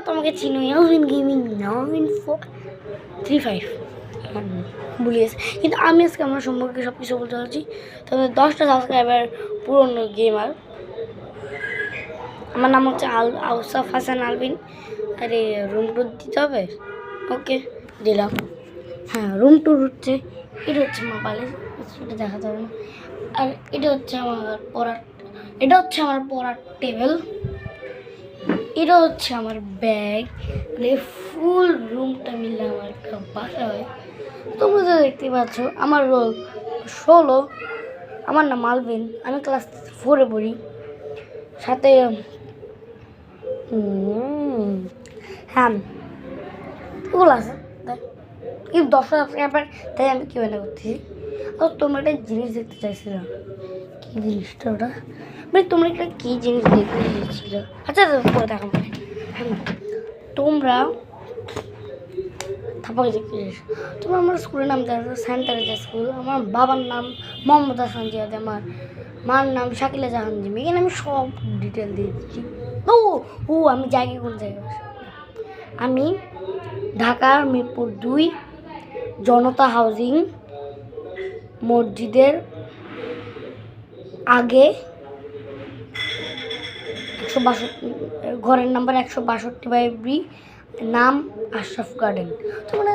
তোমাকে চিনো Alvin gaming 9435 ভুলিয়েছে, কিন্তু আমি আজকে আমার সম্পর্কে সব কিছু বলতে চাচ্ছি। তবে 10টা সাবস্ক্রাইবার পুরনো গেমার। আমার নাম হচ্ছে আউসাফ হাসান আলভিন। আরে রুম টুর দিতে হবে, ওকে দিলাম। হ্যাঁ, রুম টুর হচ্ছে, এটা হচ্ছে আমার বালিশ, এটা দেখাতে হবে না। আর এটা হচ্ছে আমার পড়ার, এটা হচ্ছে আমার পড়ার টেবিল, এটা হচ্ছে আমার ব্যাগ। মানে ফুল রুমটা মিলে আমার একটা বাসা হয়। তোমরা তো দেখতে পাচ্ছ আমার রোল 16। আমার নাম আলভিন, আমি ক্লাস 4-এ পড়ি। সাথে হ্যাঁ এগুলো আছে, কিন্তু 10টা সাবস্ক্রাইবার, তাই আমি কি মনে করতেছি। আর তোমরা একটা জিনিস দেখতে চাইছিলাম, কী জিনিসটা ওটা, মানে তোমরা একটা কী জিনিস দেখতে চাইছিল। আচ্ছা পরে দেখা মানে তোমরা থাপাকে দেখতে চাইছো। তোমরা আমার স্কুলের নাম দেখো সেন্ট টেরেসা স্কুল। আমার বাবার নাম মোহাম্মদ হাসান জিয়াদ, আমার মার নাম শাকিলা জাহান জিমি। এখানে আমি সব ডিটেল দিয়ে দিচ্ছি। ও ও আমি জায়গা কোন জায়গায়, আমি ঢাকার মিরপুর 2 জনতা হাউজিং মসজিদের আগে 162 ঘরের নাম্বার 162/B, নাম আশরাফ গার্ডেন। তো মানে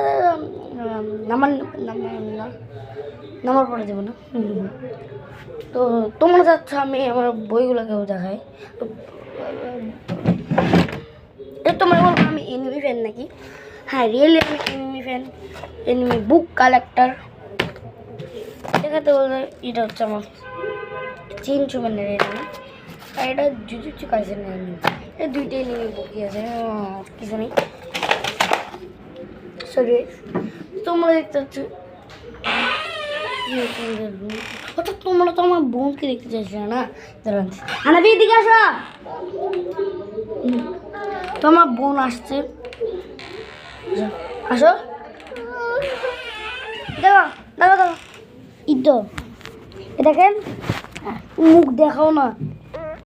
নাম্বার পরে দেবো না। তো তোমরা যাচ্ছ আমি আমার বইগুলোকেও দেখাই। তো তোমরা বলবো আমি এনিমি ফ্যান নাকি? হ্যাঁ, রিয়েলি আমি এনিমি ফ্যান, এনিমি বুক কালেক্টর। দেখাতে বলতে এটা হচ্ছে আমার চিনচুমেনের এনিমি, আর এটা জুজুৎসু কাইসেনের এনিমি। এই দুইটা এনিমি বুকই আছে, কিছু নেই। সরি, তোমরা দেখতে পাচ্ছ তোমরা তো আমার বোনকে দেখতে চাইছো না? আনাবি এদিকে আসো, তোমার বোন আসছে, আসো। দেখো দেখো দেখো, ইতো দেখেন, মুখ দেখাও না।